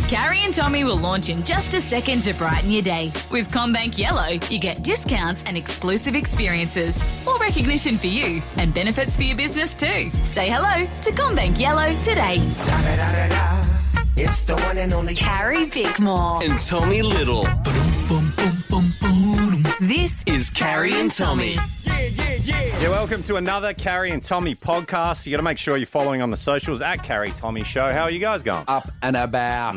Carrie and Tommy will launch in just a second to brighten your day. With CommBank Yellow, you get discounts and exclusive experiences, more recognition for you, and benefits for your business too. Say hello to CommBank Yellow today. It's the one and only Carrie Bickmore. And Tommy Little. This Is Carrie and Tommy. Yeah, welcome to another Carrie and Tommy podcast. You got to make sure you're following on the socials at Carrie Tommy Show. How are you guys going? Up and about.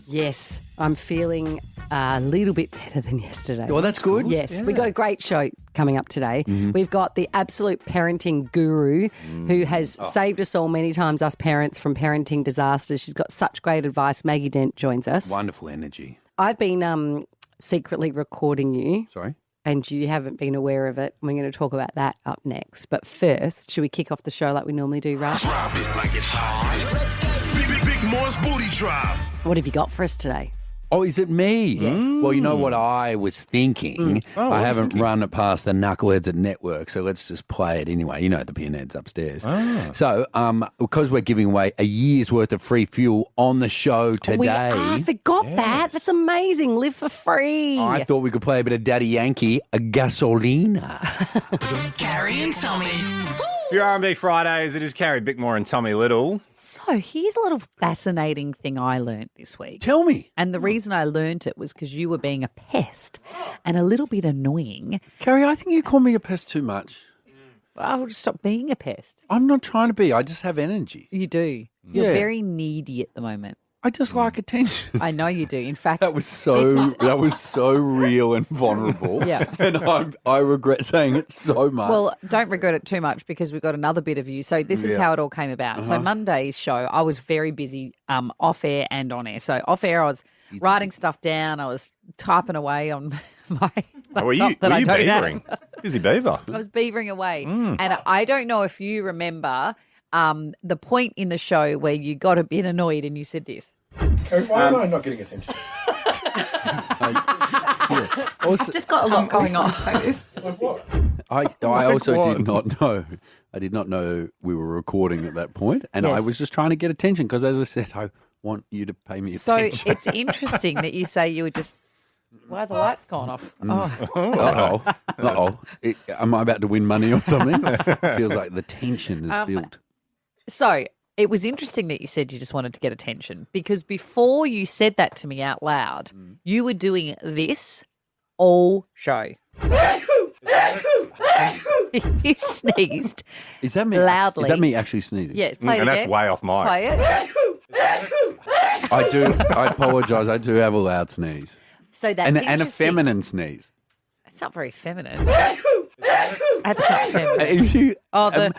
Yes, I'm feeling a little bit better than yesterday. Well, that's good. Yes, we've got a great show coming up today. We've got the absolute parenting guru who has saved us all many times, us parents, from parenting disasters. She's got such great advice. Maggie Dent joins us. Wonderful energy. I've been secretly recording you. Sorry? And you haven't been aware of it. We're going to talk about that up next. But first, should we kick off the show like we normally do, right? Drop it like it's hot. Big Moore's booty drop. What have you got for us today? Oh, is it me? Yes. Well, you know what I was thinking? I haven't run it past the knuckleheads at Network, so let's just play it anyway. You know the pinheads upstairs. So, because we're giving away a year's worth of free fuel on the show today. I forgot that. That's amazing. Live for free. I thought we could play a bit of Daddy Yankee, a gasolina. Carrie and Tommy. For your R&B Fridays, it is Carrie Bickmore and Tommy Little. So here's a little fascinating thing I learned this week. Tell me. And the reason I learned it was because you were being a pest and a little bit annoying. Carrie, I think you call me a pest too much. I'll just stop being a pest. I'm not trying to be. I just have energy. You do. You're Yeah. very needy at the moment. I just like attention. I know you do. In fact, That was so real and vulnerable. Yeah. And I regret saying it so much. well, don't regret it too much because we've got another bit of you. So this is how it all came about. So Monday's show, I was very busy off air and on air. So off air, I was writing stuff down. I was typing away on my laptop Were you that I don't beavering? have. Busy beaver. I was beavering away. And I don't know if you remember the point in the show where you got a bit annoyed and you said this. Why am I not getting attention? I've just got a lot going on. So this. Like what? I also what? did not know. I did not know we were recording at that point, and I Yes. was just trying to get attention because, as I said, I want you to pay me So attention. it's interesting that you say you were just. Why are the lights gone off? Uh-oh. Am I about to win money or something? Feels like the tension is built. So it was interesting that you said you just wanted to get attention because before you said that to me out loud, you were doing this all show. You sneezed. Is that me? loudly. Is that me actually sneezing? Yeah, play it And that's again. way off mic. Play it. I do. I apologise. I do have a loud sneeze. So that's And a interesting. feminine sneeze. It's not very feminine. That's not feminine. If you, Oh, the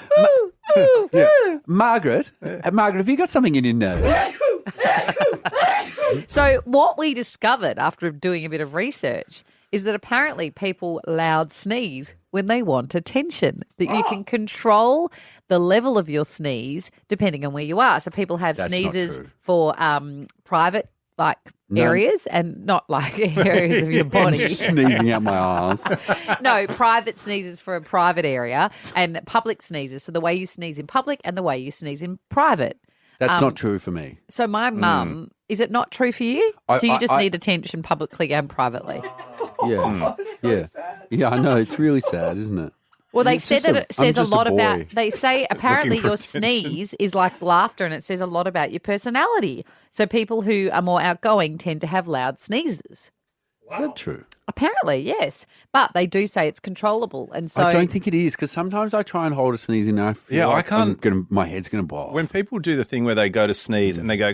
Margaret, Margaret, have you got something in your nose? So what we discovered after doing a bit of research is that apparently people loud sneeze when they want attention, that you can control the level of your sneeze depending on where you are. So people have That's not sneezes true. for private areas and not like areas of your body. Sneezing out my arms. No, private sneezes for a private area and public sneezes. So the way you sneeze in public and the way you sneeze in private. That's not true for me. So my mum, is it not true for you? I- So you just I- need attention publicly and privately. Yeah. Yeah, I know. It's really sad, isn't it? Well, they It's said just that it says a I'm just lot boy. about, they say apparently for your attention. sneeze is like laughter and it says a lot about your personality. So people who are more outgoing tend to have loud sneezes. Is that true? Apparently, yes. But they do say it's controllable. And so I don't think it is because sometimes I try and hold a sneeze and I feel Yeah, I like can't- my head's going to blow off. When people do the thing where they go to sneeze and they go,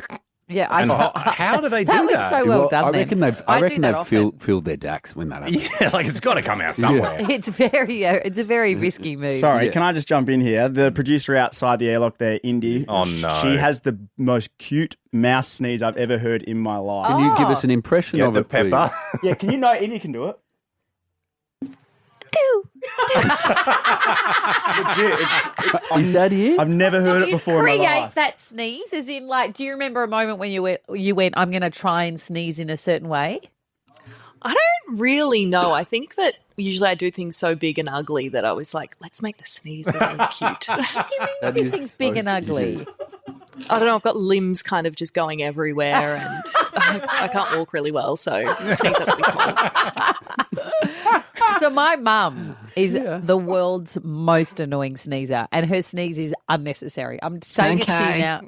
yeah, I and thought, how do they do that was that? so well done. I then. reckon they've do that often. filled their DAX when that happens. yeah, like it's got to come out somewhere. It's a very risky move. Sorry, Yeah. can I just jump in here? The producer outside the airlock there, Indy. Oh, no. She has the most cute mouse sneeze I've ever heard in my life. Can you give us an impression Get of the it, please? pepper. Yeah, can you know Indy can do it? Legit, Is that it? I've never heard Did it you before in my create life. that sneeze? As in, like, do you remember a moment when you went, I'm going to try and sneeze in a certain way? I don't really know. I think that usually I do things so big and ugly that I was like, let's make the sneeze really cute. What do you mean That you do is things big so and ugly? cute. I don't know, I've got limbs kind of just going everywhere and I can't walk really well, so sneeze have to be small. So my mum is the world's most annoying sneezer, and her sneeze is unnecessary. I'm saying it to you now.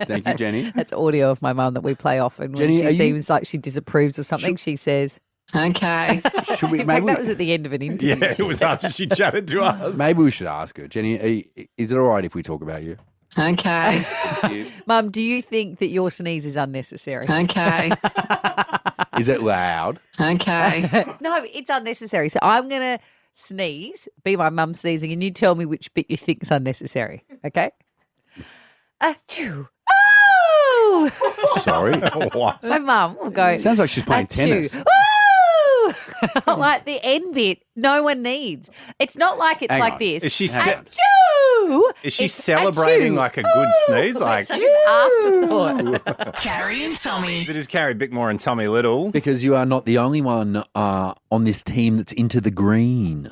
Thank you, Jenny. That's audio of my mum that we play often. When Jenny, she seems like she disapproves of something, she says, okay. Should we, In fact, that was at the end of an interview. Yeah, it was after she chatted to us. Maybe we should ask her. Jenny, is it all right if we talk about you? Okay. Mum, do you think that your sneeze is unnecessary? Okay. Is it loud? Okay. No, it's unnecessary. So I'm going to sneeze, be my mum sneezing, and you tell me which bit you think is unnecessary. Okay? Achoo. Oh! Sorry? What? My mum will go. Sounds like she's playing tennis. Woo! Like the end bit, no one needs. It's not like it's Hang like on. this. Is she Achoo! Is she It's celebrating achoo. like a good sneeze? Like, It's an afterthought. Carrie and Tommy. it is Carrie Bickmore and Tommy Little. Because you are not the only one on this team that's into the green.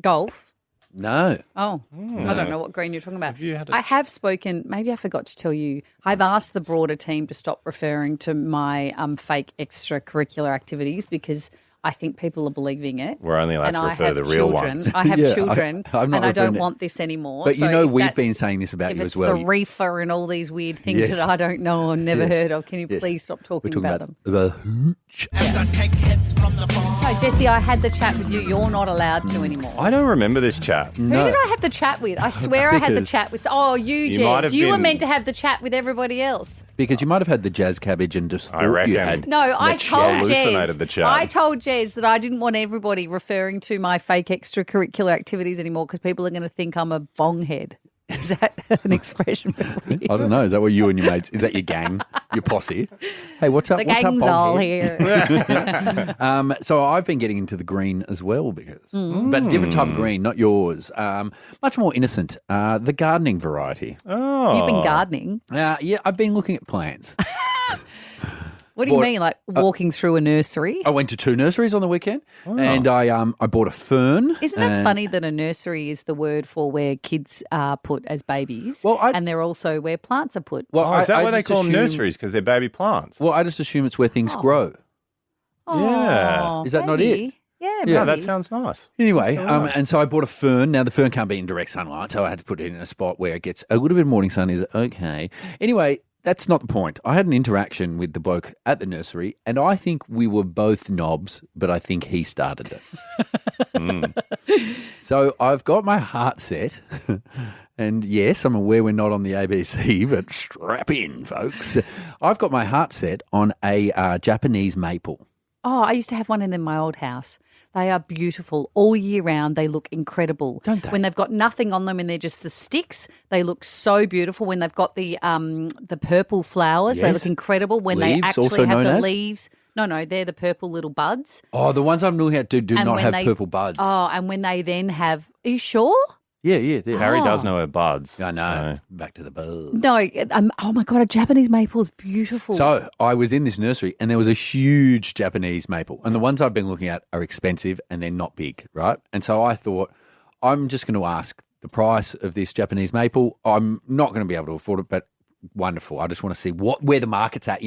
Golf. No. Oh, I don't know what green you're talking about. had a I have spoken, maybe I forgot to tell you, I've asked the broader team to stop referring to my fake extracurricular activities because I think people are believing it. We're only allowed And to I refer have to the real children. ones. I have Yeah, children, I'm not and I don't referring to- want this anymore. But So you know if we've that's- been saying this about if you it's as well. the reefer and all these weird things Yes. that I don't know or never Yes. heard of, can you Yes. please stop We're talking talking about about them? the hooch. No, Jesse, I had the chat with you. You're not allowed to anymore. I don't remember this chat. Who did I have the chat with? I swear I had the Because- chat with. Oh, You might Jez. have You were been- meant to have the chat with everybody else. Because you might have had the jazz cabbage and just I thought reckon. you had. No, I told hallucinated the Jez. chat. I told Jez that I didn't want everybody referring to my fake extracurricular activities anymore because people are going to think I'm a bonghead. Is that an expression? I don't know. Is that what you and your mates? Is that your gang, your posse? Hey, what's up? The what's up, gang's all boghead? here. So I've been getting into the green as well but a different type of green, not yours. Much more innocent. The gardening variety. Oh. You've been gardening. Yeah, I've been looking at plants. What do you Bought- mean, like walking through a nursery? I went to 2 nurseries on the weekend, and I bought a fern. Isn't it funny that a nursery is the word for where kids are put as babies, Well, and they're also where plants are put? Well, Oh, is that I why they just call them assume- nurseries? Because they're baby plants. Well, I just assume it's where things grow. Oh, Is that not maybe. it? Yeah, Yeah, maybe. that sounds nice. Anyway, and so I bought a fern. Now, the fern can't be in direct sunlight, so I had to put it in a spot where it gets a little bit of morning sun. Is okay. Anyway, that's not the point. I had an interaction with the bloke at the nursery, and I think we were both knobs, but I think he started it. So I've got my heart set, and yes, I'm aware we're not on the ABC, but strap in, folks. I've got my heart set on a Japanese maple. Oh, I used to have one in my old house. They are beautiful all year round. They look incredible. Don't they? When they've got nothing on them and they're just the sticks, they look so beautiful. When they've got the purple flowers, they Yes. look incredible. When Leaves, they actually also have known the as? leaves. No, they're the purple little buds. Oh, the ones I'm looking at do And not when have they- purple buds. Oh, and when they then have, are you sure? Yeah. Harry does know her buds. I know. so- Back to the buds. No, oh my God, a Japanese maple is beautiful. So I was in this nursery and there was a huge Japanese maple. And the ones I've been looking at are expensive and they're not big, right? And so I thought, I'm just going to ask the price of this Japanese maple. I'm not going to be able to afford it, but wonderful. I just want to see where the market's at,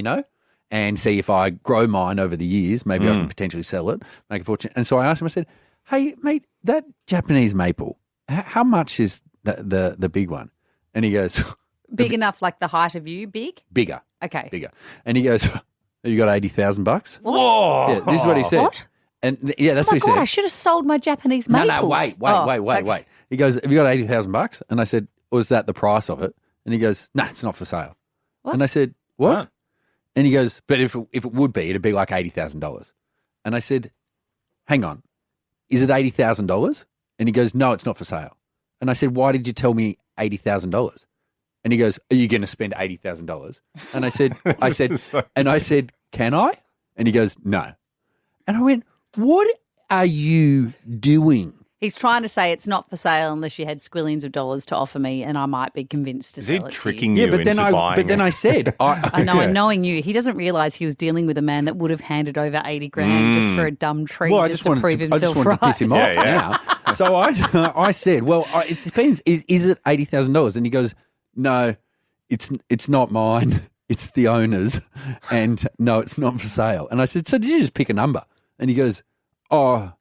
and see if I grow mine over the years, maybe I can potentially sell it, make a fortune. And so I asked him, I said, hey, mate, that Japanese maple, how much is the big one? And he goes, big enough like the height of you, big? bigger. Okay. Bigger. And he goes, have you got $80,000? Whoa! Yeah, this is what he said. What? And yeah, that's Oh my what he God, said. I should have sold my Japanese maple. No, wait. Oh, okay. He goes, have you got $80,000? And I said, was that the price of it? And he goes, no, it's not for sale. What? And I said, what? Huh? And he goes, but if it would be, it'd be like $80,000. And I said, hang on, is it $80,000? And he goes, no, it's not for sale. And I said, why did you tell me $80,000? And he goes, are you going to spend $80,000? And I said, can I? And he goes, no. And I went, what are you doing? He's trying to say it's not for sale unless you had squillions of dollars to offer me, and I might be convinced to Is sell he it to you. tricking Yeah, you but into then buying I said, I know, and knowing you, he doesn't realise he was dealing with a man that would have handed over 80 grand just for a dumb treat, Well, just to prove himself I just wanted to piss him off Yeah. now. So I said, well, it depends. Is it $80,000? And he goes, no, it's not mine. It's the owner's, and no, it's not for sale. And I said, so did you just pick a number? And he goes, oh,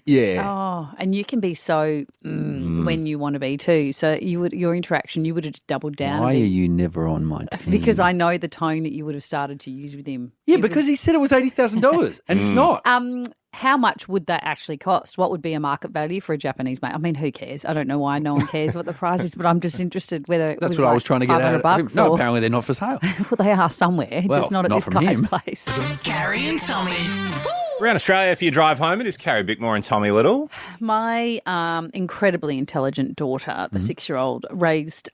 yeah. Oh, and you can be so when you want to be too. So your interaction, you would have doubled down. Why are you never on my team? Because I know the tone that you would have started to use with him. Yeah, because he said it was $80,000 and it's not. How much would that actually cost? What would be a market value for a Japanese mate? I mean, who cares? I don't know why no one cares what the price is, but I'm just interested whether it That's was what I like was trying to get at. $500 No, or- apparently they're not for sale. Well, they are somewhere, Well, just not at not this from guy's him. place. Carrie and Tommy. Around Australia, if you drive home, it is Carrie Bickmore and Tommy Little. My incredibly intelligent daughter, the 6-year-old, raised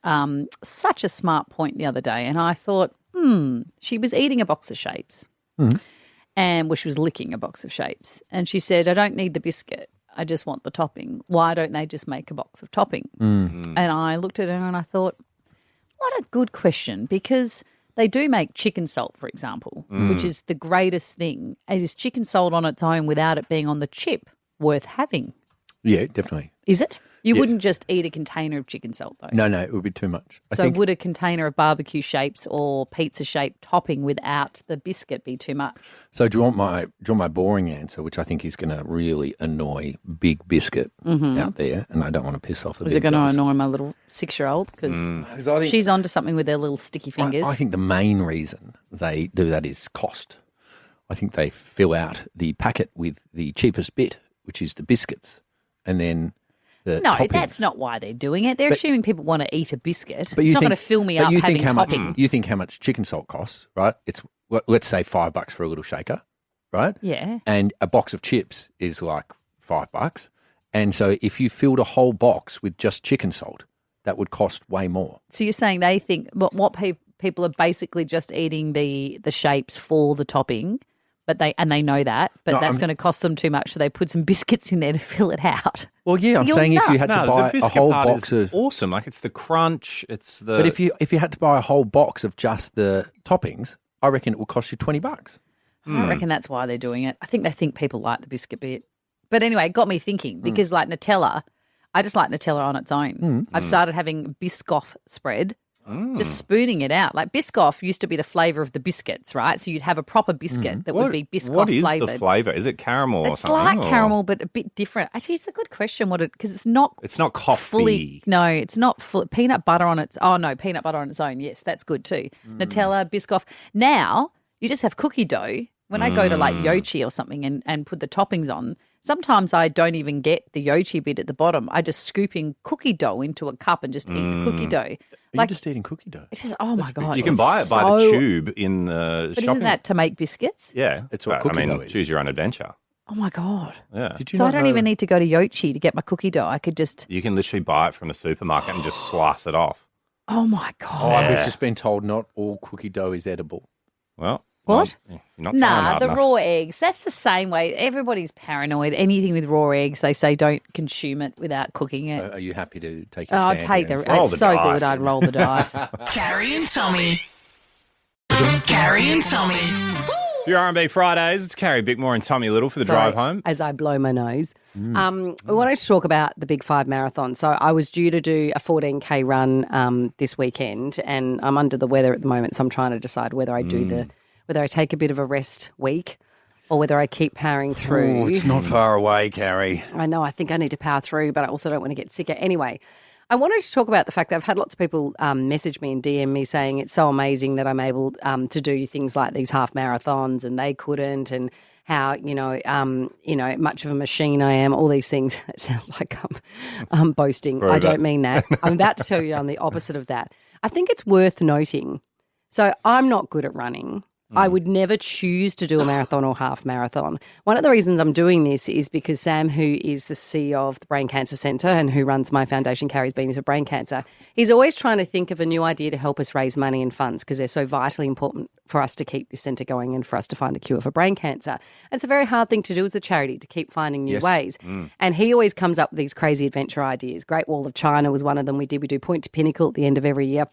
such a smart point the other day, and I thought, she was eating a box of shapes. And she was licking a box of shapes. And she said, I don't need the biscuit. I just want the topping. Why don't they just make a box of topping? And I looked at her and I thought, what a good question, because they do make chicken salt, for example, which is the greatest thing. Is chicken salt on its own without it being on the chip worth having? Yeah, definitely. Is it? You Yeah. wouldn't just eat a container of chicken salt, though. No, it would be too much. I So think, would a container of barbecue shapes or pizza shaped topping without the biscuit be too much? so do you want my boring answer, which I think is going to really annoy Big Biscuit out there, and I don't want to piss off the Is big it going to dogs. annoy my little 6-year-old? Because 'Cause I think- she's onto something with their little sticky fingers. I think the main reason they do that is cost. I think they fill out the packet with the cheapest bit, which is the biscuits, and then the no, topping. that's not why they're doing it. They're But- assuming people want to eat a biscuit. But It's you not think, going to fill me but up you having think how topping. much you think how much chicken salt costs, right? It's let's say $5 for a little shaker, right? Yeah. And a box of chips is like $5. And so if you filled a whole box with just chicken salt, that would cost way more. So you're saying they think what people are basically just eating the shapes for the topping, but they know that, but No, that's going to cost them too much, so they put some biscuits in there to fill it out. Well, yeah, I'm You're saying if you nuts. had to No, buy the a biscuit whole part box is of awesome. Like it's the crunch. It's the. But if you had to buy a whole box of just the toppings, I reckon it would cost you $20. I reckon that's why they're doing it. I think people like the biscuit bit. But anyway, it got me thinking because like Nutella, I just like Nutella on its own. I've started having Biscoff spread, just spooning it out. Like Biscoff used to be the flavour of the biscuits, right? So you'd have a proper biscuit that would be Biscoff What is flavoured. the flavour? Is it caramel or It's something? like or- caramel, but a bit different. Actually, it's a good question. Because it's not. It's not coffee. Fully, no, it's not peanut butter on its. Oh no, peanut butter on its own. Yes, that's good too. Nutella, Biscoff. Now you just have cookie dough. When I go to like Yochi or something and put the toppings on, sometimes I don't even get the Yochi bit at the bottom. I just scoop in cookie dough into a cup and just eat the cookie dough. Are you just eating cookie dough? It's just, oh my God. You can it's buy it by the so- tube in the But shopping. isn't that to make biscuits? Yeah, It's what but, cookie I mean, dough is. choose your own adventure. Oh my God. Yeah, Did you So I not don't know- even need to go to Yochi to get my cookie dough. I could just, you can literally buy it from the supermarket and just slice it off. oh my Oh, God. we've just been told not all cookie dough is edible. Well, What? You're not trying Nah, hard the enough. raw eggs. That's the same way. Everybody's paranoid. Anything with raw eggs, they say don't consume it without cooking it. Are you happy to take your Oh, stand? I'd take here the. and say- Roll It's the so dice. good. I'd roll the dice. Carrie and Tommy. Carrie and Tommy. For your R&B Fridays, it's Carrie Bickmore and Tommy Little for the Sorry, drive home. As I blow my nose. We wanted to talk about the Big 5 marathon. So I was due to do a 14K run this weekend, and I'm under the weather at the moment, so I'm trying to decide whether I do whether I take a bit of a rest week or whether I keep powering through. Oh, it's not far away, Carrie. I know, I think I need to power through, but I also don't want to get sicker. Anyway, I wanted to talk about the fact that I've had lots of people message me and DM me saying it's so amazing that I'm able to do things like these half marathons and they couldn't, and how, much of a machine I am, all these things. It sounds like I'm boasting. Prove I don't it. mean that. I'm about to tell you I'm the opposite of that. I think it's worth noting. So I'm not good at running. I would never choose to do a marathon or half marathon. One of the reasons I'm doing this is because Sam, who is the CEO of the Brain Cancer Centre and who runs my foundation, Carrie's Beanies for Brain Cancer, he's always trying to think of a new idea to help us raise money and funds because they're so vitally important for us to keep this centre going and for us to find a cure for brain cancer. It's a very hard thing to do as a charity, to keep finding new ways. And he always comes up with these crazy adventure ideas. Great Wall of China was one of them. We do Point to Pinnacle at the end of every year.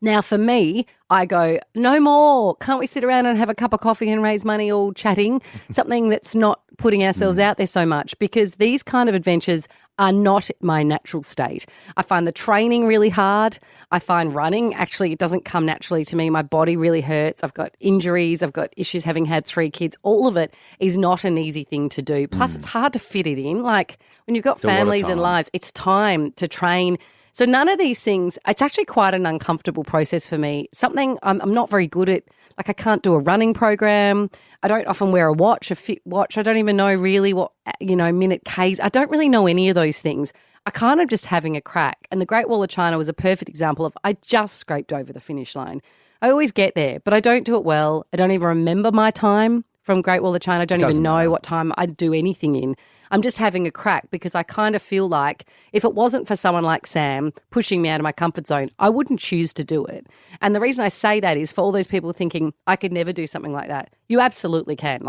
Now, for me, I go, no more. Can't we sit around and have a cup of coffee and raise money all chatting? Something that's not putting ourselves out there so much, because these kind of adventures are not my natural state. I find the training really hard. I find running, actually, it doesn't come naturally to me. My body really hurts. I've got injuries. I've got issues having had 3 kids. All of it is not an easy thing to do. Plus, it's hard to fit it in. Like when you've got families and lives, it's time to train. So none of these things, it's actually quite an uncomfortable process for me. Something I'm not very good at. Like I can't do a running program. I don't often wear a watch, a fit watch. I don't even know really what, minute Ks. I don't really know any of those things. I kind of just having a crack. And the Great Wall of China was a perfect example of I just scraped over the finish line. I always get there, but I don't do it well. I don't even remember my time from Great Wall of China. I don't even know what time I'd do anything in. I'm just having a crack because I kind of feel like if it wasn't for someone like Sam pushing me out of my comfort zone, I wouldn't choose to do it. And the reason I say that is for all those people thinking I could never do something like that. You absolutely can.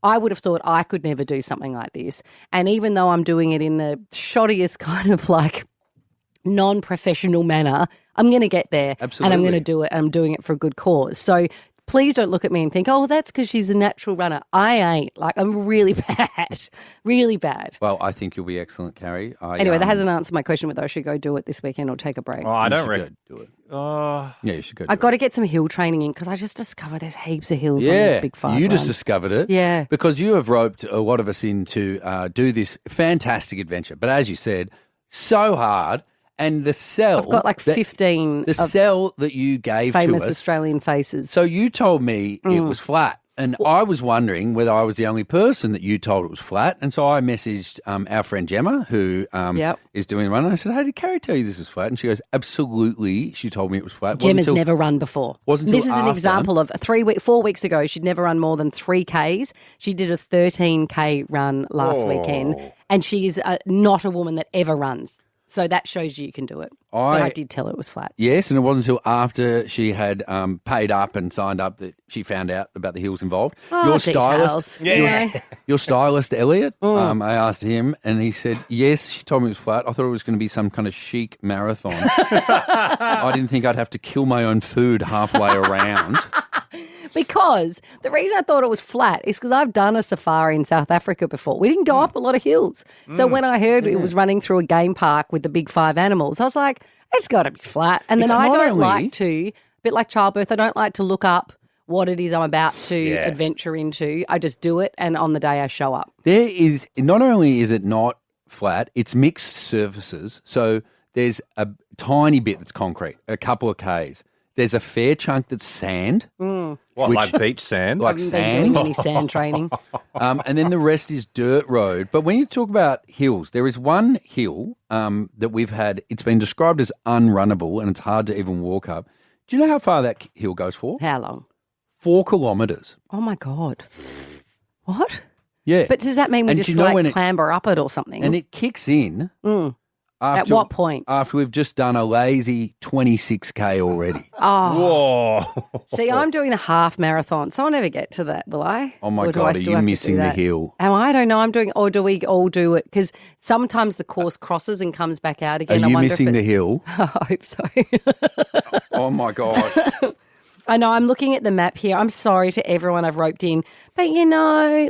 I would have thought I could never do something like this. And even though I'm doing it in the shoddiest kind of like non-professional manner, I'm going to get there. Absolutely. And I'm going to do it. And I'm doing it for a good cause. So please don't look at me and think, oh, that's because she's a natural runner. I ain't. Like, I'm really bad, really bad. Well, I think you'll be excellent, Carrie. Anyway, that hasn't answered my question whether I should go do it this weekend or take a break. Oh, I don't reckon. Do it. Yeah, you should go. I've got to get some hill training in because I just discovered there's heaps of hills on Yeah, this big 5 you just run. discovered it. Yeah. Because you have roped a lot of us in to do this fantastic adventure. But as you said, so hard. And the cell. I've got like 15 The cell that you gave famous to us. Australian faces. So you told me it was flat. And I was wondering whether I was the only person that you told it was flat. And so I messaged our friend Gemma, who is doing the run. And I said, hey, did Carrie tell you this was flat? And she goes, absolutely. She told me it was flat. Gemma's never run before. This is an after. example of 4 weeks ago, she'd never run more than 3 Ks. She did a 13K run last weekend. And she is not a woman that ever runs. So that shows you can do it. But I did tell her it was flat. Yes, and it wasn't until after she had paid up and signed up that she found out about the hills involved. Oh, your details. stylist, your stylist Elliot. I asked him, and he said, "Yes, she told me it was flat. I thought it was going to be some kind of chic marathon. I didn't think I'd have to kill my own food halfway around." Because the reason I thought it was flat is because I've done a safari in South Africa before. We didn't go up a lot of hills. So when I heard it was running through a game park with the big 5 animals, I was like, it's got to be flat. And then I don't like to, a bit like childbirth, I don't like to look up what it is I'm about to adventure into. I just do it, and on the day I show up. There is, not only is it not flat, it's mixed surfaces. So there's a tiny bit that's concrete, a couple of Ks. There's a fair chunk that's sand. Like beach sand? Like I haven't sand. been doing any sand training. And then the rest is dirt road. But when you talk about hills, there is one hill that we've had, it's been described as unrunnable and it's hard to even walk up. Do you know how far that hill goes for? How long? 4 kilometres. Oh, my God. What? Yeah. But does that mean we And just do you know when clamber up it or something? And it kicks in. At what point? After we've just done a lazy 26K already. Oh. Whoa. See, I'm doing the half marathon, so I'll never get to that, will I? Oh, my Or do I God, are still you have to do missing the that? hill? Am I? I don't know. I'm doing, or do we all do it? Because sometimes the course crosses and comes back out again. Are I you wonder missing if the hill? I hope so. Oh, my God. I know. I'm looking at the map here. I'm sorry to everyone I've roped in. But,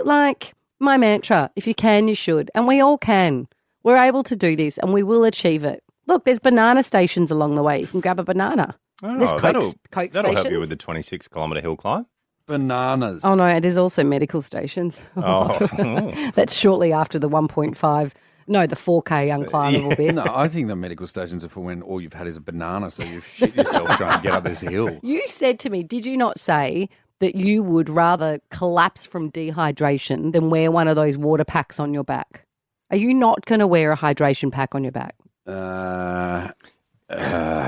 like my mantra, if you can, you should. And we all can. We're able to do this and we will achieve it. Look, there's banana stations along the way. You can grab a banana. Oh, There's Coke that'll stations. help you with the 26-kilometre hill climb. Bananas. Oh, no, there's also medical stations. Oh. That's shortly after the 1.5, no, the 4K unclimbable bit. No, I think the medical stations are for when all you've had is a banana, so you shit yourself trying to get up this hill. You said to me, did you not say that you would rather collapse from dehydration than wear one of those water packs on your back? Are you not going to wear a hydration pack on your back? I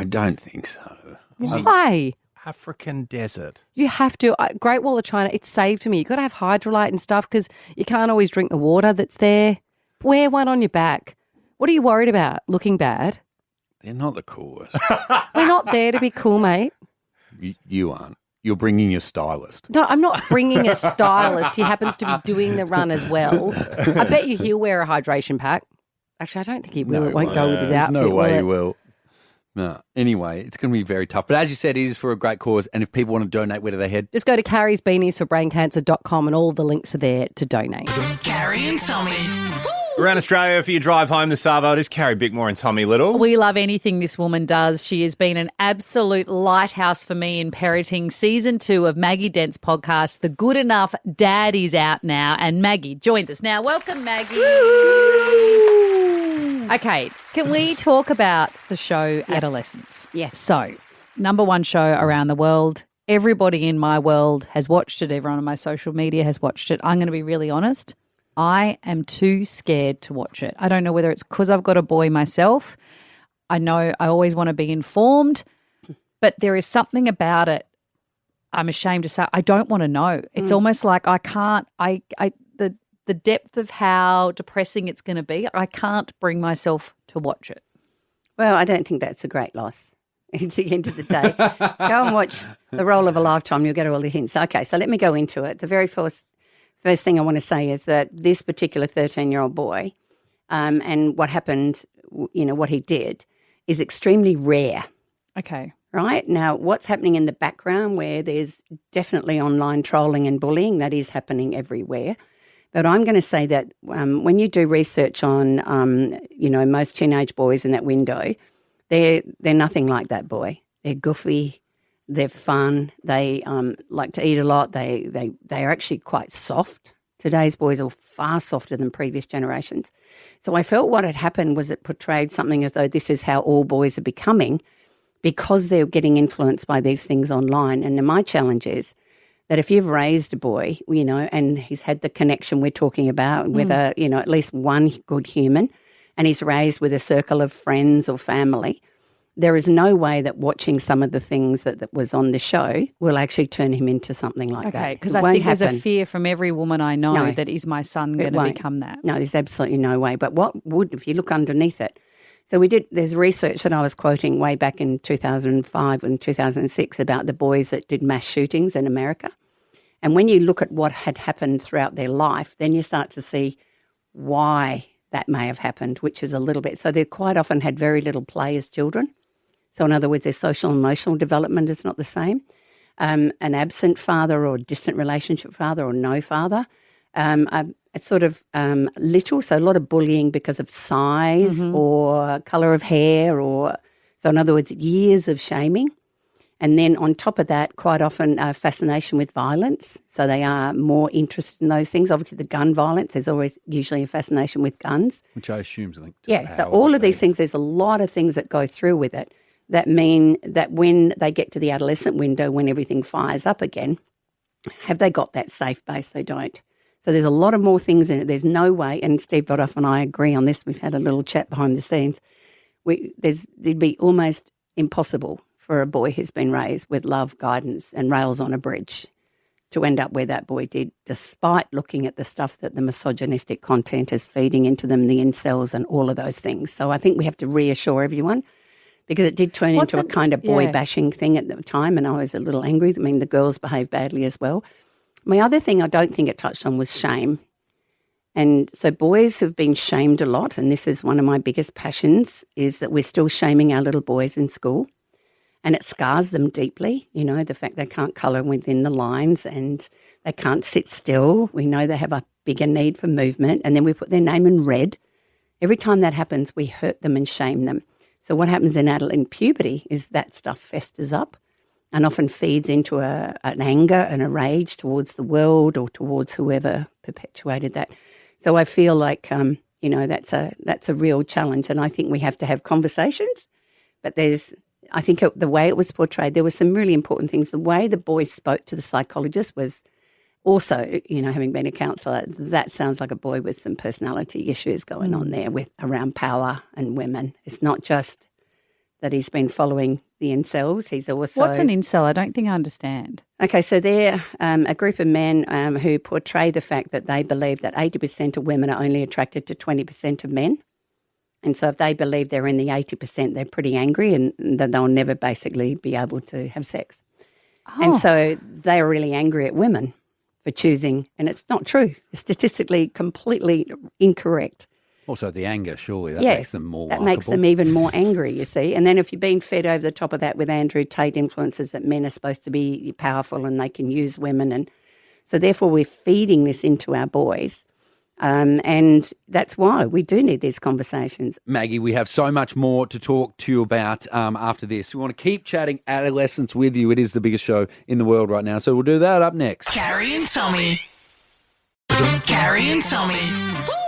don't think so. Why? African desert. You have to. Great Wall of China, it's saved me. You've got to have hydrolyte and stuff because you can't always drink the water that's there. Wear one on your back. What are you worried about? Looking bad? They're not the coolest. We're not there to be cool, mate. You aren't. You're bringing your stylist. No, I'm not bringing a stylist. He happens to be doing the run as well. I bet you he'll wear a hydration pack. Actually, I don't think he will. No It won't go with his There's outfit. no way will he it? will. No. Anyway, it's going to be very tough. But as you said, it is for a great cause. And if people want to donate, where do they head? Just go to carriesbeaniesforbraincancer.com and all the links are there to donate. Carrie and Tommy. Around Australia, for your drive home this Arvo, it is Carrie Bickmore and Tommy Little. We love anything this woman does. She has been an absolute lighthouse for me in parenting. Season 2 of Maggie Dent's podcast, The Good Enough Dad, is out now, and Maggie joins us now. Welcome, Maggie. Okay, can we talk about the show Adolescence? Yes. So, number 1 show around the world. Everybody in my world has watched it. Everyone on my social media has watched it. I'm going to be really honest. I am too scared to watch it. I don't know whether it's because I've got a boy myself. I know I always want to be informed, but there is something about it I'm ashamed to say I don't want to know. It's almost like I can't, the depth of how depressing it's going to be, I can't bring myself to watch it. Well, I don't think that's a great loss at the end of the day. Go and watch The Role of a Lifetime. You'll get all the hints. Okay, so let me go into it. The very first thing I want to say is that this particular 13-year-old boy and what happened, what he did is extremely rare. Okay. Right? Now, what's happening in the background where there's definitely online trolling and bullying, that is happening everywhere. But I'm going to say that when you do research on, most teenage boys in that window, they're nothing like that boy. They're goofy. They're fun. They like to eat a lot. They are actually quite soft. Today's boys are far softer than previous generations. So I felt what had happened was it portrayed something as though this is how all boys are becoming because they're getting influenced by these things online. And my challenge is that if you've raised a boy, and he's had the connection we're talking about with at least one good human, and he's raised with a circle of friends or family, there is no way that watching some of the things that was on the show will actually turn him into something like that. Okay, because I think there's a fear from every woman I know that is my son going to become that? No, there's absolutely no way. But what would, if you look underneath it, so there's research that I was quoting way back in 2005 and 2006 about the boys that did mass shootings in America. And when you look at what had happened throughout their life, then you start to see why that may have happened, which is a little bit. So they quite often had very little play as children. So in other words, their social and emotional development is not the same. An absent father or distant relationship father or no father. It's sort of little, so a lot of bullying because of size or colour of hair so in other words, years of shaming. And then on top of that, quite often fascination with violence. So they are more interested in those things. Obviously, the gun violence, there's always usually a fascination with guns. Which I assume is linked to power. So all of these things, there's a lot of things that go through with it that mean that when they get to the adolescent window, when everything fires up again, have they got that safe base? They don't. So there's a lot of more things in it. There's no way, and Steve Bodoff and I agree on this. We've had a little chat behind the scenes. It'd be almost impossible for a boy who's been raised with love, guidance, and rails on a bridge to end up where that boy did, despite looking at the stuff that the misogynistic content is feeding into them, the incels and all of those things. So I think we have to reassure everyone because it did turn into a kind of boy-bashing thing at the time, and I was a little angry. I mean, the girls behaved badly as well. My other thing I don't think it touched on was shame. And so boys have been shamed a lot, and this is one of my biggest passions, is that we're still shaming our little boys in school. And it scars them deeply, the fact they can't colour within the lines and they can't sit still. We know they have a bigger need for movement, and then we put their name in red. Every time that happens, we hurt them and shame them. So what happens in puberty is that stuff festers up and often feeds into an anger and a rage towards the world or towards whoever perpetuated that. So I feel like, that's a real challenge, and I think we have to have conversations, but I think the way it was portrayed, there were some really important things. The way the boy spoke to the psychologist was also, having been a counsellor, that sounds like a boy with some personality issues going on there around power and women. It's not just that he's been following the incels. He's also... What's an incel? I don't think I understand. Okay, so they're a group of men who portray the fact that they believe that 80% of women are only attracted to 20% of men. And so if they believe they're in the 80%, they're pretty angry and that they'll never basically be able to have sex. Oh. And so they're really angry at women for choosing, and it's not true. It's statistically completely incorrect. Also the anger, surely, that makes them more That makes them even more angry, you see. And then if you're being fed over the top of that with Andrew Tate influences that men are supposed to be powerful and they can use women. And so therefore we're feeding this into our boys. And that's why we do need these conversations. Maggie, we have so much more to talk to you about after this. We want to keep chatting Adolescence with you. It is the biggest show in the world right now, so we'll do that up next. Carrie and Tommy. Carrie and Tommy.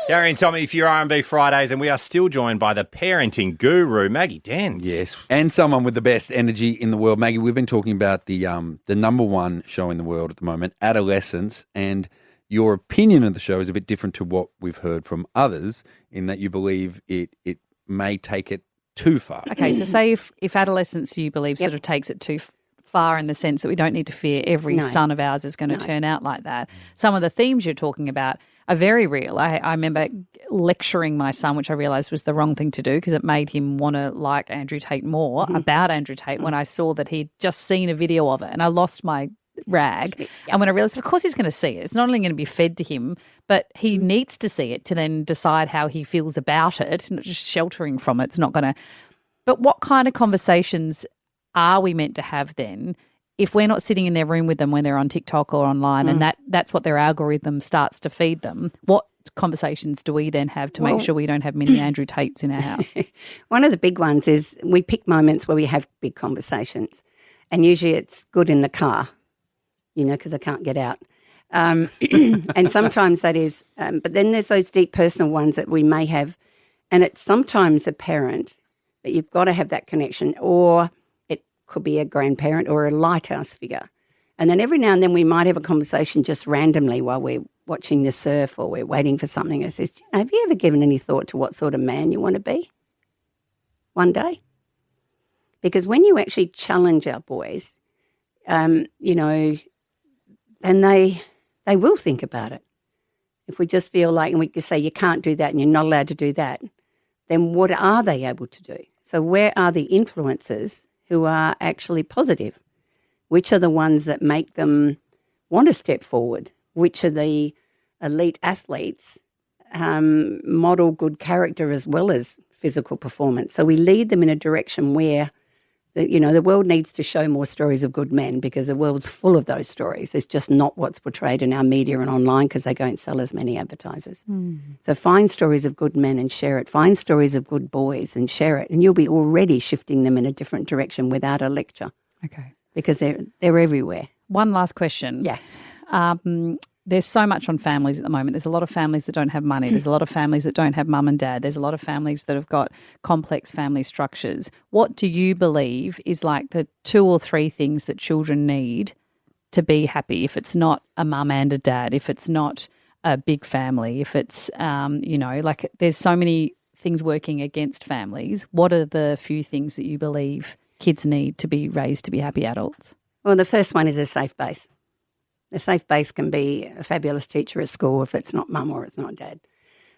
Carrie and Tommy for your R&B Fridays, and we are still joined by the parenting guru, Maggie Dent. Yes, and someone with the best energy in the world. Maggie, we've been talking about the number one show in the world at the moment, Adolescence, and your opinion of the show is a bit different to what we've heard from others in that you believe it may take it too far. Okay, so say if Adolescence, you believe, sort of takes it too far in the sense that we don't need to fear every son of ours is going to turn out like that. Some of the themes you're talking about are very real. I remember lecturing my son, which I realised was the wrong thing to do because it made him want to like Andrew Tate more about Andrew Tate when I saw that he'd just seen a video of it, and I lost my rag. And when I realised, of course he's going to see it. It's not only going to be fed to him, but he needs to see it to then decide how he feels about it, not just sheltering from it. It's not going to... But what kind of conversations are we meant to have then if we're not sitting in their room with them when they're on TikTok or online and that's what their algorithm starts to feed them? What conversations do we then have to make sure we don't have many Andrew Tates in our house? One of the big ones is we pick moments where we have big conversations, and usually it's good in the car, because I can't get out. And sometimes that is, but then there's those deep personal ones that we may have, and it's sometimes a parent, but you've got to have that connection, or it could be a grandparent or a lighthouse figure. And then every now and then we might have a conversation just randomly while we're watching the surf or we're waiting for something that says, have you ever given any thought to what sort of man you want to be one day? Because when you actually challenge our boys, and they will think about it. If we just feel like, and we can say you can't do that and you're not allowed to do that, then what are they able to do? So where are the influences who are actually positive? Which are the ones that make them want to step forward? Which are the elite athletes model good character as well as physical performance? So we lead them in a direction where the world needs to show more stories of good men because the world's full of those stories. It's just not what's portrayed in our media and online because they don't sell as many advertisers. So find stories of good men and share it. Find stories of good boys and share it. And you'll be already shifting them in a different direction without a lecture. Okay. Because they're everywhere. One last question. Yeah. There's so much on families at the moment. There's a lot of families that don't have money. There's a lot of families that don't have mum and dad. There's a lot of families that have got complex family structures. What do you believe is like the 2 or 3 things that children need to be happy? If it's not a mum and a dad, if it's not a big family, if it's, there's so many things working against families. What are the few things that you believe kids need to be raised to be happy adults? Well, the first one is a safe base. A safe base can be a fabulous teacher at school if it's not mum or it's not dad.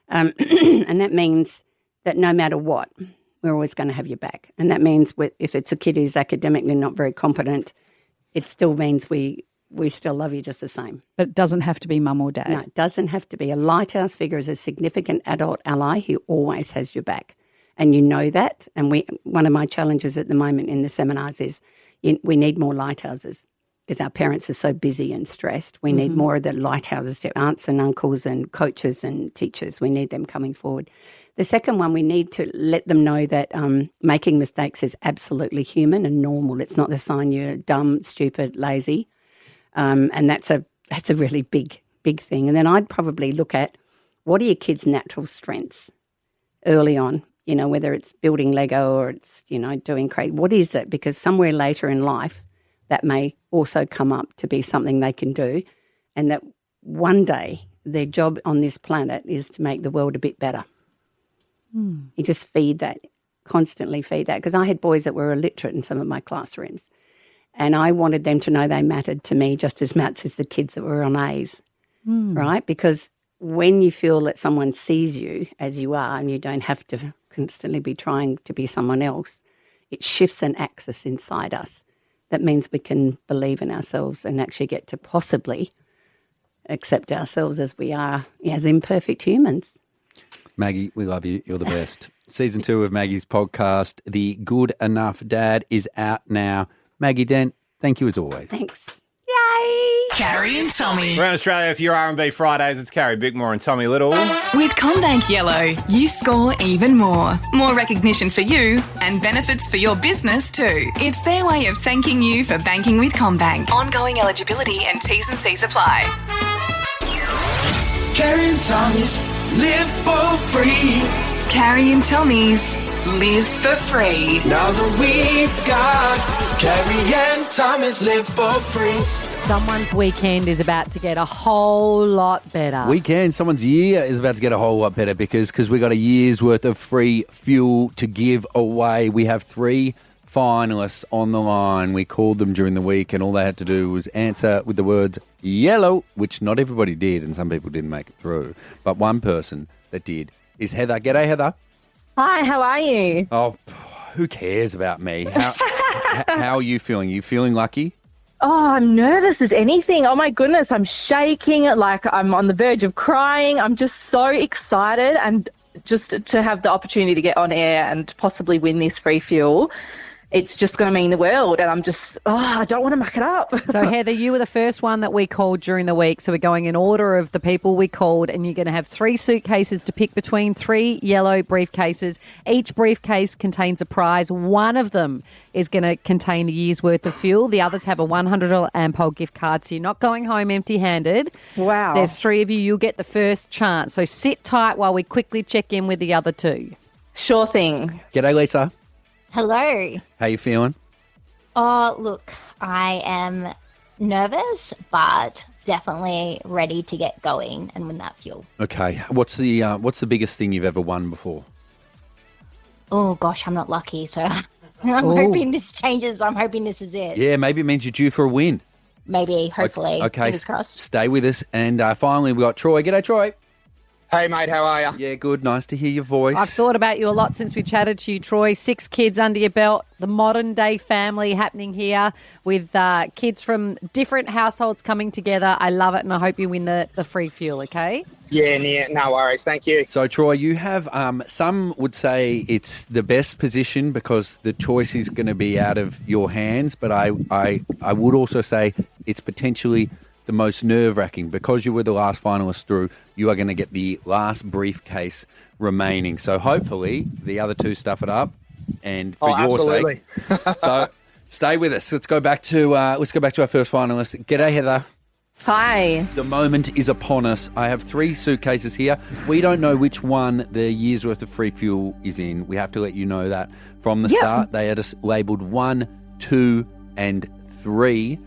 And that means that no matter what, we're always going to have your back. And that means if it's a kid who's academically not very competent, it still means we still love you just the same. But it doesn't have to be mum or dad. No, it doesn't have to be. A lighthouse figure is a significant adult ally who always has your back. And you know that. And one of my challenges at the moment in the seminars is we need more lighthouses. Because our parents are so busy and stressed. We need more of the lighthouses, to aunts and uncles and coaches and teachers. We need them coming forward. The second one, we need to let them know that making mistakes is absolutely human and normal. It's not the sign you're dumb, stupid, lazy. And that's a really big thing. And then I'd probably look at what are your kids' natural strengths early on, whether it's building Lego or it's, doing crazy. What is it? Because somewhere later in life, that may also come up to be something they can do, and that one day their job on this planet is to make the world a bit better. You just feed that, constantly feed that, because I had boys that were illiterate in some of my classrooms, and I wanted them to know they mattered to me just as much as the kids that were on A's, right? Because when you feel that someone sees you as you are and you don't have to constantly be trying to be someone else, it shifts an axis inside us. That means we can believe in ourselves and actually get to possibly accept ourselves as we are, as imperfect humans. Maggie, we love you. You're the best. Season 2 of Maggie's podcast, The Good Enough Dad, is out now. Maggie Dent, thank you as always. Thanks. Yay! Carrie and Tommy. Around Australia for your R&B Fridays, it's Carrie Bickmore and Tommy Little. With CommBank Yellow, you score even more. More recognition for you and benefits for your business too. It's their way of thanking you for banking with CommBank. Ongoing eligibility and T's and C's apply. Carrie and Tommy's live for free. Carrie and Tommy's live for free. Now that we've got Carrie and Tommy's live for free. Someone's weekend is about to get a whole lot better. Weekend, someone's year is about to get a whole lot better because we got a year's worth of free fuel to give away. We have 3 finalists on the line. We called them during the week and all they had to do was answer with the words yellow, which not everybody did and some people didn't make it through. But one person that did is Heather. G'day, Heather. Hi, how are you? Oh, who cares about me? How are you feeling? You feeling lucky? Oh, I'm nervous as anything. Oh, my goodness. I'm shaking like I'm on the verge of crying. I'm just so excited and just to have the opportunity to get on air and possibly win this free fuel. It's just going to mean the world. And I'm just, I don't want to muck it up. So, Heather, you were the first one that we called during the week. So we're going in order of the people we called, and you're going to have 3 suitcases to pick between, 3 yellow briefcases. Each briefcase contains a prize. One of them is going to contain a year's worth of fuel. The others have a $100 Ampol gift card, so you're not going home empty-handed. Wow. There's 3 of you. You'll get the first chance. So sit tight while we quickly check in with the other 2. Sure thing. G'day, Lisa. Hello. How you feeling? Oh, look, I am nervous, but definitely ready to get going and win that fuel. Okay. What's the biggest thing you've ever won before? Oh, gosh, I'm not lucky, so I'm hoping this changes. I'm hoping this is it. Yeah, maybe it means you're due for a win. Maybe, hopefully. Okay. Fingers crossed. Stay with us. And finally, we've got Troy. G'day, Troy. Hey, mate, how are you? Yeah, good. Nice to hear your voice. I've thought about you a lot since we chatted to you, Troy. 6 kids under your belt, the modern day family happening here with kids from different households coming together. I love it, and I hope you win the free fuel, okay? Yeah, no worries. Thank you. So, Troy, you have, some would say it's the best position because the choice is going to be out of your hands, but I would also say it's potentially the most nerve-wracking because you were the last finalist through. You are going to get the last briefcase remaining. So hopefully the other 2 stuff it up, and for your absolutely. sake. So stay with us. Let's go back to our first finalist. G'day, Heather. Hi. The moment is upon us. I have 3 suitcases here. We don't know which one the year's worth of free fuel is in. We have to let you know that from the start. They are just labelled 1, 2, and 3.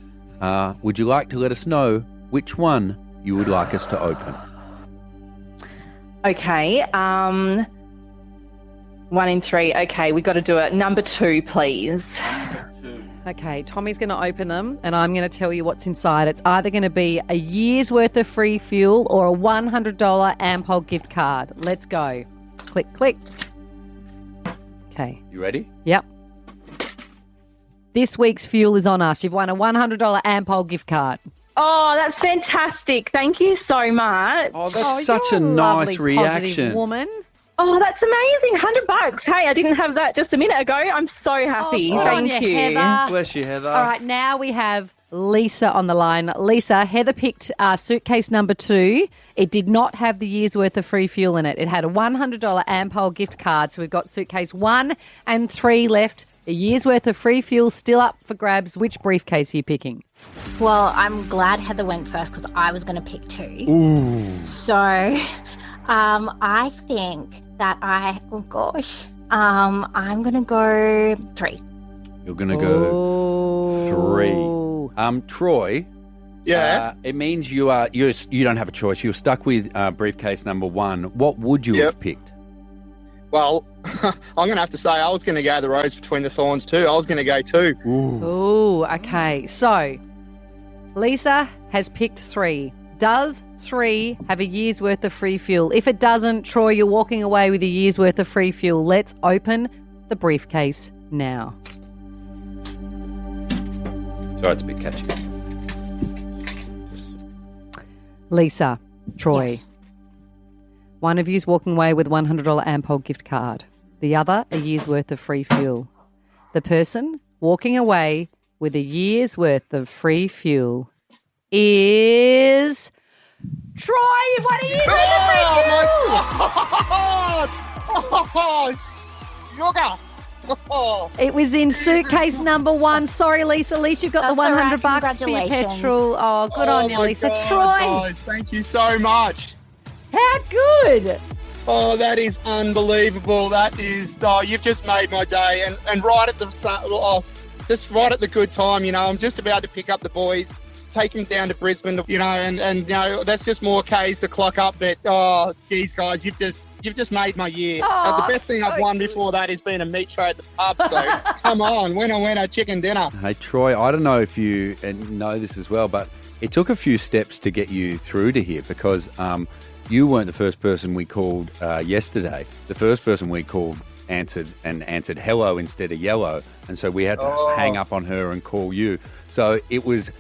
Would you like to let us know which one you would like us to open? Okay. 1 in 3. Okay, we got to do it. Number 2, please. Okay, Tommy's going to open them, and I'm going to tell you what's inside. It's either going to be a year's worth of free fuel or a $100 Ampol gift card. Let's go. Click, click. Okay. You ready? Yep. This week's fuel is on us. You've won a $100 Ampol gift card. Oh, that's fantastic. Thank you so much. Oh, that's such a nice reaction. Woman. Oh, that's amazing. $100. Hey, I didn't have that just a minute ago. I'm so happy. Thank you. Heather. Bless you, Heather. All right, now we have Lisa on the line. Lisa, Heather picked suitcase number 2. It did not have the year's worth of free fuel in it. It had a $100 Ampol gift card. So we've got suitcase 1 and 3 left. A year's worth of free fuel still up for grabs. Which briefcase are you picking? Well, I'm glad Heather went first because I was going to pick 2. Ooh. So I think that I'm going to go 3. You're going to go 3. Troy. Yeah. It means you don't have a choice. You're stuck with briefcase number 1. What would you have picked? Well, I'm going to have to say I was going to go the rose between the thorns too. I was going to go 2. Ooh, okay. So, Lisa has picked 3. Does 3 have a year's worth of free fuel? If it doesn't, Troy, you're walking away with a year's worth of free fuel. Let's open the briefcase now. Sorry, it's a bit catchy. Lisa, Troy. Yes. One of you's walking away with $100 Ampol gift card. The other, a year's worth of free fuel. The person walking away with a year's worth of free fuel is Troy. What are you doing? Oh, sugar. It was in suitcase number 1. Sorry, Lisa. At least you've got the That's all $100 right. for your Congratulations. petrol. Oh, good on you, my Lisa. God, Troy, guys, thank you so much. how good. Oh, that is unbelievable. That is, you've just made my day. And right at just right at the good time, I'm just about to pick up the boys, take them down to Brisbane, and that's just more Ks to clock up. But, geez, guys, you've just made my year. The best thing I've won before that has been a meat tray at the pub. So, come on, winner, chicken dinner. Hey, Troy, I don't know if you know this as well, but it took a few steps to get you through to here because you weren't the first person we called yesterday. The first person we called answered hello instead of yellow, and so we had to hang up on her and call you. So it was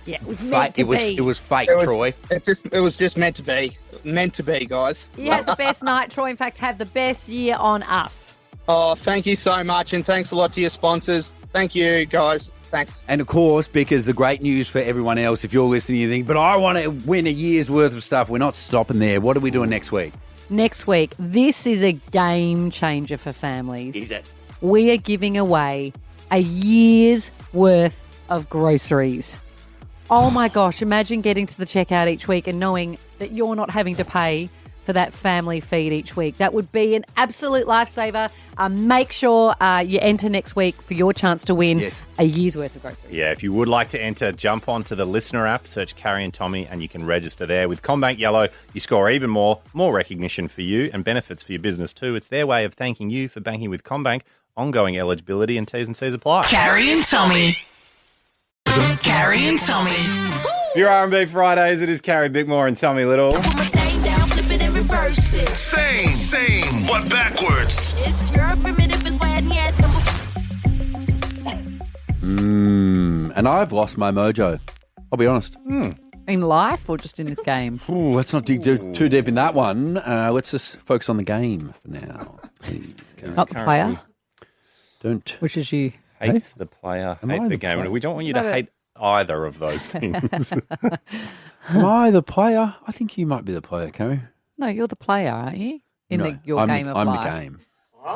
meant to be. It was fake, Troy. It was just meant to be. Meant to be, guys. You had the best night, Troy. In fact, have the best year on us. Oh, thank you so much, and thanks a lot to your sponsors. Thank you, guys. Thanks. And of course, because the great news for everyone else, if you're listening, you think, but I want to win a year's worth of stuff. We're not stopping there. What are we doing next week? Next week, this is a game changer for families. Is it? We are giving away a year's worth of groceries. Oh my gosh, imagine getting to the checkout each week and knowing that you're not having to pay for that family feed each week. That would be an absolute lifesaver. Make sure you enter next week for your chance to win a year's worth of groceries. Yeah, if you would like to enter, jump onto the listener app, search Carrie and Tommy, and you can register there. With CommBank Yellow, you score even more recognition for you and benefits for your business too. It's their way of thanking you for banking with CommBank. Ongoing eligibility and T's and C's apply. Carrie and Tommy. Carrie and Tommy. For your R&B Fridays, it is Carrie Bickmore and Tommy Little. Same, but backwards. And I've lost my mojo. I'll be honest. In life or just in this game? Ooh, let's not dig too deep in that one. Let's just focus on the game for now. Please, Not the player? Don't. Which is you. Hate the player, hate the game. We don't want you to hate either of those things. Am I the player? I think you might be the player, Carrie. No, you're the player, aren't you? Your I'm game of I'm life. the game.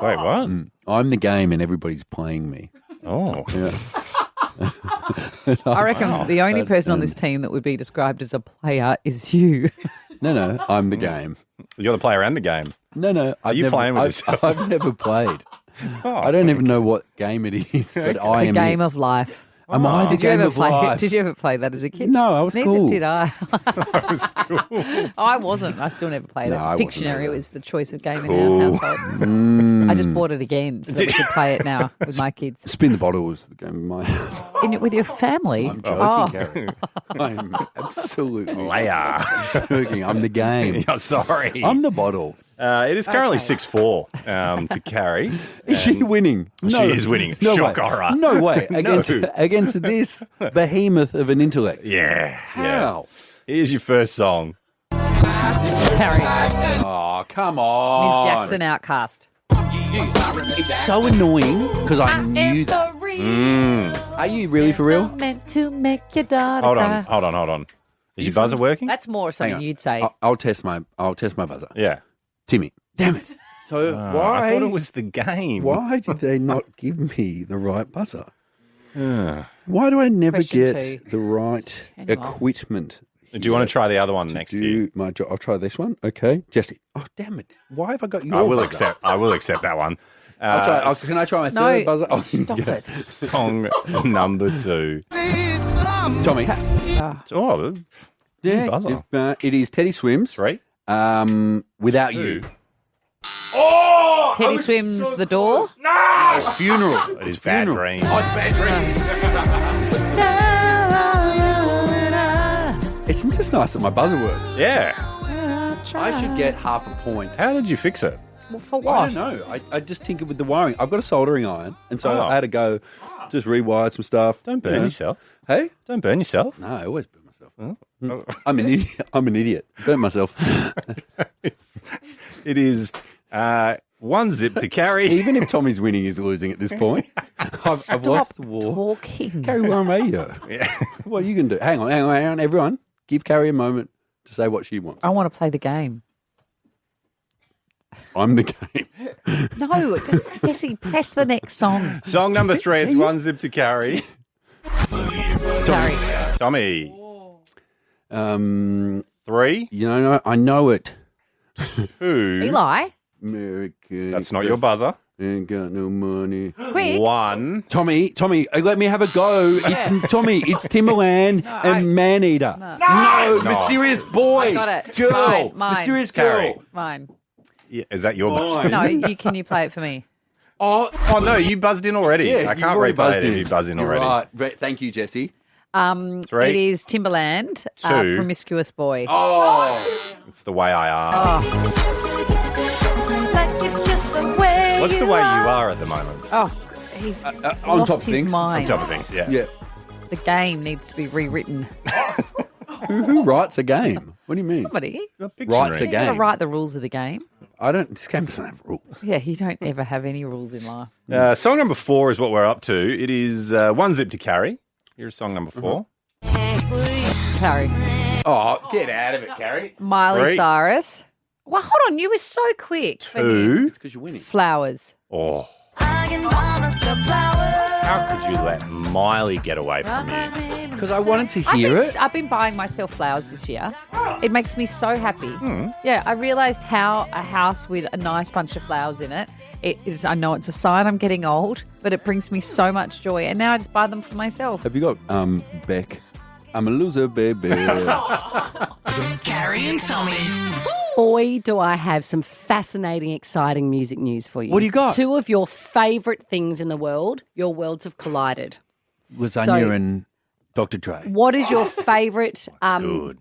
Wait, what? I'm the game and everybody's playing me. Oh. Yeah. I reckon the only person on this team that would be described as a player is you. No, I'm the game. You're the player and the game. No. Are you playing with yourself? I've never played. I don't even know what game it is, but I am the game of life. Am I the game of life? Did you ever play that as a kid? No, I was Neither cool. did I. That was cool. I wasn't. I still never played No, it. I wasn't Pictionary either. was the choice of game Cool. in our household. I just bought it again so that we could play it now with my kids. Spin the bottle was the game of my house. With your family? I'm joking, Carrie. I'm absolutely Player. joking. I'm the game. Yeah, sorry. I'm the bottle. It is currently 6-4 to Carrie. Is she winning? She is winning. No Shock way. horror. No way. No. Against this behemoth of an intellect. Yeah. How? Here's your first song. Harry. Oh, come on. Miss Jackson Outcast. It's so annoying because I knew that. Are you really for real? Meant to make your daughter Hold cry. on. Is your buzzer working? That's more something you'd say. I'll test my buzzer. Yeah. Timmy. Damn it. So why? I thought it was the game. Why did they not give me the right buzzer? Why do I never Question get two. the right Turn you off. equipment? Do you want to try the other one next to you? Do my job. I'll try this one. Okay, Jesse. Oh, damn it! Why have I got your I will buzzer? accept that one. I'll try. Can I try my third buzzer? Oh, Stop it. Song number 2. Tommy. Oh, Yeah, buzzer. it is Teddy Swims. 3. Without 2. you. Oh! Teddy Swims the door. No! Funeral. It is Bad Dreams. Oh, it's Bad Dreams. It's just nice that my buzzer works. Yeah. I should get half a point. How did you fix it? Well, for I what? don't know. I just tinkered with the wiring. I've got a soldering iron, and so Oh. I had to go just rewire some stuff. Don't burn yourself. Hey? Don't burn yourself. No, I always burn myself. I'm an idiot. I'm an idiot. Burn myself. It is 1 zip to Carrie. Even if Tommy's winning, he's losing at this point. I've lost the war. Talking. Carry on radio. Yeah. What are you going to do? Hang on, everyone. give Carrie a moment to say what she wants. I want to play the game. I'm the game. No, just Jesse, press the next song. Song number 3, it's one zip to Carrie. Tommy. 3. You know, I know it. 2. Eli. American. That's not your buzzer. Ain't got no money. Quick. 1. Tommy, let me have a go. It's Tommy. It's Timberland and Maneater. No, Mysterious Boy. I got it. Girl. Mine. Mysterious Girl. Carrie. Mine. Yeah, is that your buzzer? No, can you play it for me? Oh no, you buzzed in already. Yeah, I can't replay it if you buzz in already. Right. Thank you, Jesse. 3. It is Timberland, 2. Promiscuous Boy. Oh. It's the way I are. Like it's just the way What's the way you are at the moment? Oh, he's on lost top of his things. mind. On top of things, yeah. Yeah. The game needs to be rewritten. Who writes a game? What do you mean? Somebody. Writes a You got to game. write the rules of the game. This game doesn't have rules. Yeah, you don't ever have any rules in life. Song number 4 is what we're up to. It is one zip to Carrie. Here's song number 4. Carrie. Oh, get out of it, Carrie. Miley 3. Cyrus. Well, hold on. You were so quick. for him. 2. It's because you're winning. Flowers. Oh. How could you let Miley get away from you? Because I wanted to hear it. I've been buying myself flowers this year. It makes me so happy. Yeah, I realised how a house with a nice bunch of flowers in it, I know it's a sign I'm getting old, but it brings me so much joy. And now I just buy them for myself. Have you got Beck? I'm a loser, baby. Carrie and Tommy. Boy, do I have some fascinating, exciting music news for you. What do you got? 2 of your favourite things in the world, your worlds have collided. Lasagna and Dr. Dre. What is your favourite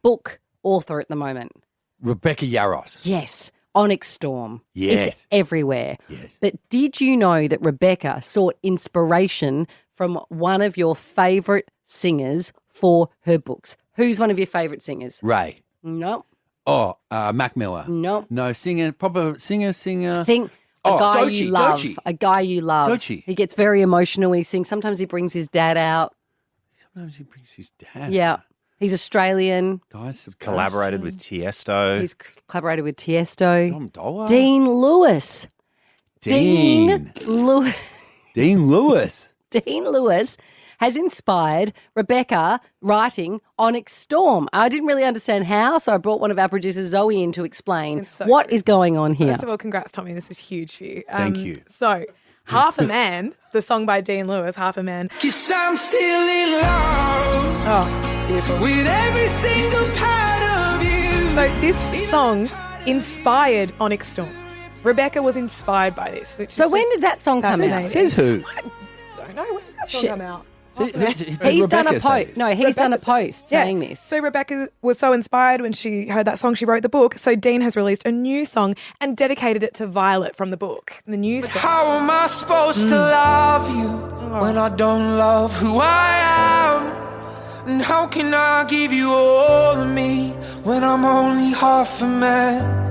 book author at the moment? Rebecca Yarros. Yes, Onyx Storm. Yes. It's everywhere. Yes. But did you know that Rebecca sought inspiration from one of your favourite singers for her books? Who's one of your favourite singers? Ray. No. Oh, Mac Miller. No. No, proper singer. Think a guy you love. Doechii. A guy you love. Doechii. He gets very emotional when he sings. Sometimes he brings his dad out. Sometimes he brings his dad. Yeah. He's Australian. Guys, Collaborated with Tiesto. He's collaborated with Tiesto. Tom Dollar. Dean Lewis. Dean Lewis. Dean Lewis. Dean Lewis has inspired Rebecca writing Onyx Storm. I didn't really understand how, so I brought one of our producers, Zoe, in to explain what is going on here. First of all, congrats, Tommy. This is huge for you. Thank you. So, Half a Man, the song by Dean Lewis, Half a Man. 'Cause I'm still in love. Oh, beautiful. With every single part of you. So this song inspired Onyx Storm. Rebecca was inspired by this. Which So is when just did that song come out? fascinating. Says who? I don't know. When did that song Shit. come out? He's done a Rebecca post. say? No, he's done a post saying this. So Rebecca was so inspired when she heard that song, she wrote the book. So Dean has released a new song and dedicated it to Violet from the book. The new song. How am I supposed to love you when I don't love who I am? And how can I give you all of me when I'm only half a man?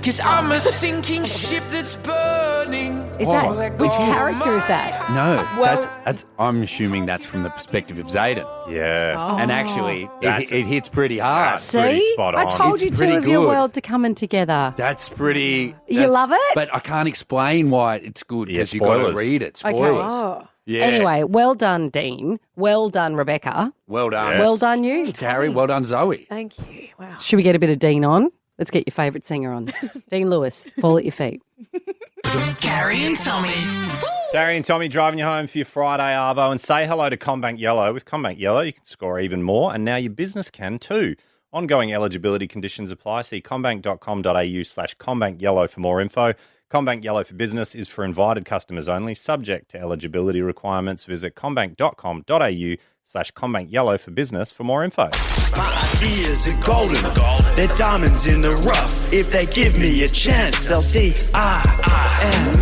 'Cause I'm a sinking ship that's burning. Is that which character is that? No, Well- that's I'm assuming that's from the perspective of Zayden. Yeah. And actually, it hits pretty hard. That's pretty See? spot I on. told It's you 2 pretty of your good. worlds are coming together. That's pretty. You love it? But I can't explain why it's good Yeah, because you've got to spoilers. read it. Okay. Spoilers. Oh. Yeah. Anyway, well done, Dean. Well done, Rebecca. Well done. Yes. Well done, you. Carrie. Well done, Zoe. Thank you. Wow. Should we get a bit of Dean on? Let's get your favourite singer on. Dean Lewis, fall at your feet. Carrie and Tommy. Carrie and Tommy driving you home for your Friday arvo, and say hello to CommBank Yellow. With CommBank Yellow, you can score even more, and now your business can too. Ongoing eligibility conditions apply. See commbank.com.au/CommBank Yellow for more info. CommBank Yellow for Business is for invited customers only, subject to eligibility requirements. Visit commbank.com.au/CommBank Yellow for Business for more info. My ideas are golden. They're diamonds in the rough. If they give me a chance, they'll see I am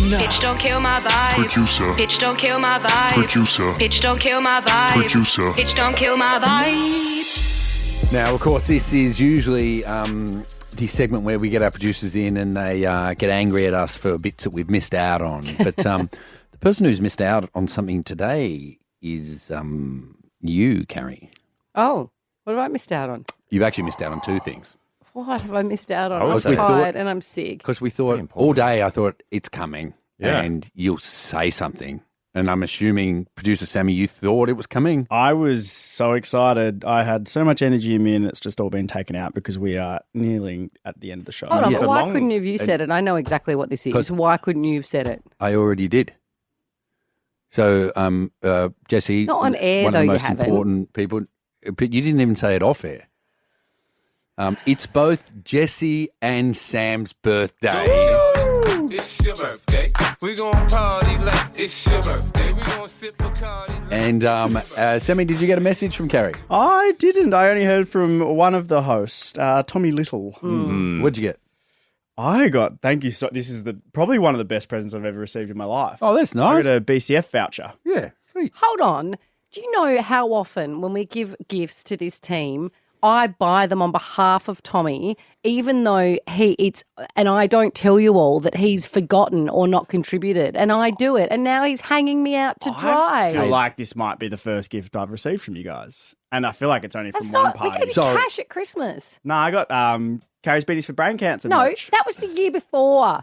enough. Bitch, don't kill my vibe. Producer. Bitch, don't kill my vibe. Producer. Bitch, don't kill my vibe. Producer. Bitch, don't kill my vibe. Now, of course, this is usually the segment where we get our producers in and they get angry at us for bits that we've missed out on. But the person who's missed out on something today is you, Carrie. Oh, What have I missed out on? You've actually missed out on two things. What have I missed out on? I I'm was thinking- tired and I'm sick. Because we thought all day, I thought it's coming, Yeah. and you'll say something. And I'm assuming, producer Sammy, you thought it was coming. I was so excited. I had so much energy in me, and it's just all been taken out because we are nearly at the end of the show. Hold on, but why couldn't you have said it? I know exactly what this is. 'Cause- Why couldn't you have said it? I already did. So, Jesse, Not on air, one though, of you the most haven't. important people, but you didn't even say it off air. It's both Jesse and Sam's birthday. It's your birthday. We gon' party like it's your birthday. We gon' sip Bacardi. And Sammy, did you get a message from Carrie? I didn't. I only heard from one of the hosts, Tommy Little. What'd you get? I got, thank you. So this is probably one of the best presents I've ever received in my life. Oh, that's nice. I got a BCF voucher. Yeah, sweet. Hold on. Do you know how often when we give gifts to this team, I buy them on behalf of Tommy, even though and I don't tell you all that he's forgotten or not contributed, and I do it, and now he's hanging me out to dry. I feel like this might be the first gift I've received from you guys. And I feel like it's only That's from one not. We party. gave you cash at Christmas. No, I got Carrie's Beaties for Brain Cancer No, merch. that was the year before.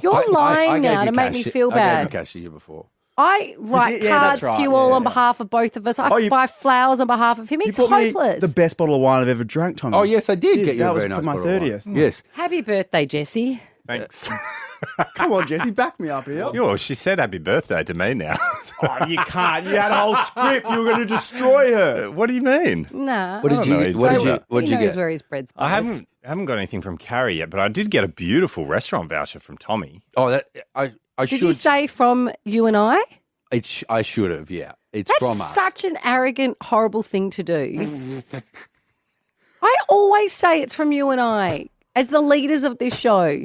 You're lying now to make me feel I gave bad. you cash the year before. I write did? Yeah, cards that's right. to you all Yeah. on behalf of both of us. I buy flowers on behalf of him. It's You bought me hopeless. the best bottle of wine I've ever drank, Tommy. Oh, yes, I did get you that a was very nice for my bottle of wine. 30th. Yes. Happy birthday, Jesse. Thanks. Come on, Jesse, back me up here. Yo, she said happy birthday to me now. Oh, you can't. You had a whole script. You were going to destroy her. What do you mean? Nah. What did you get? He knows where his bread's I haven't got anything from Carrie yet, but I did get a beautiful restaurant voucher from Tommy. Oh, that I Did should. you say from you and I? I should have. Yeah, it's That's from us. such an arrogant, horrible thing to do. I always say it's from you and I as the leaders of this show.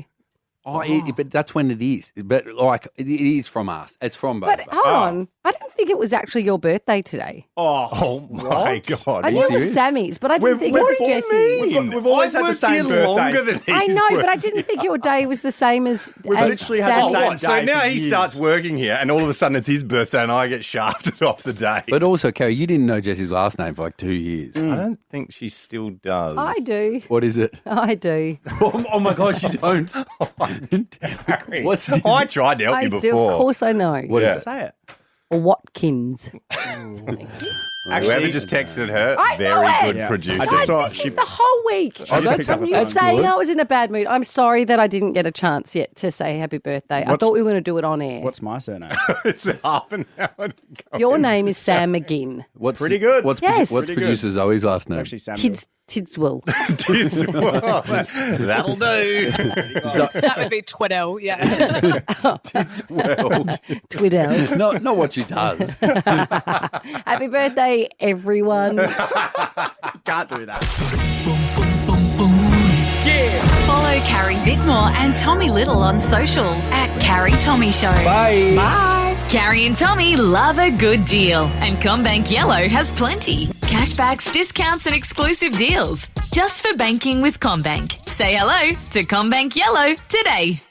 Oh, but that's when it is. But like, it is from us. It's from both. But of us. hold on. I didn't think it was actually your birthday today. Oh my God. I knew it was Sammy's, but I didn't think it was Jesse's. We've always had the same birthdays. I know, but I didn't think your day was the same as literally had the Sammy's. same What? So now he starts working here, and all of a sudden it's his birthday, and I get shafted off the day. But also, Carrie, you didn't know Jesse's last name for like 2 years. I don't think she still does. I do. What is it? I do. Oh my gosh, you don't. What's I tried to help I you do. before. Of course I know. What is it? Say it. Watkins. Whoever just texted her, I know very it. good Yeah. producer. I just saw This is the whole week. Oh, that's- From you that's saying good. I was in a bad mood. I'm sorry that I didn't get a chance yet to say happy birthday. I What's- thought we were going to do it on air. What's my surname? It's half an hour to go. Your name is Sam McGinn. What's Pretty good. What's, Yes. what's Pretty producer Zoe's last name? Actually, Samuel. Tidswell. That'll do. That would be Twiddle, yeah. Twiddle. Not what she does. Happy birthday, everyone. Can't do that. Follow Carrie Bickmore and Tommy Little on socials at Carrie Tommy Show. Bye. Bye. Carrie and Tommy love a good deal, and CommBank Yellow has plenty. Cashbacks, discounts, and exclusive deals. Just for banking with CommBank. Say hello to CommBank Yellow today.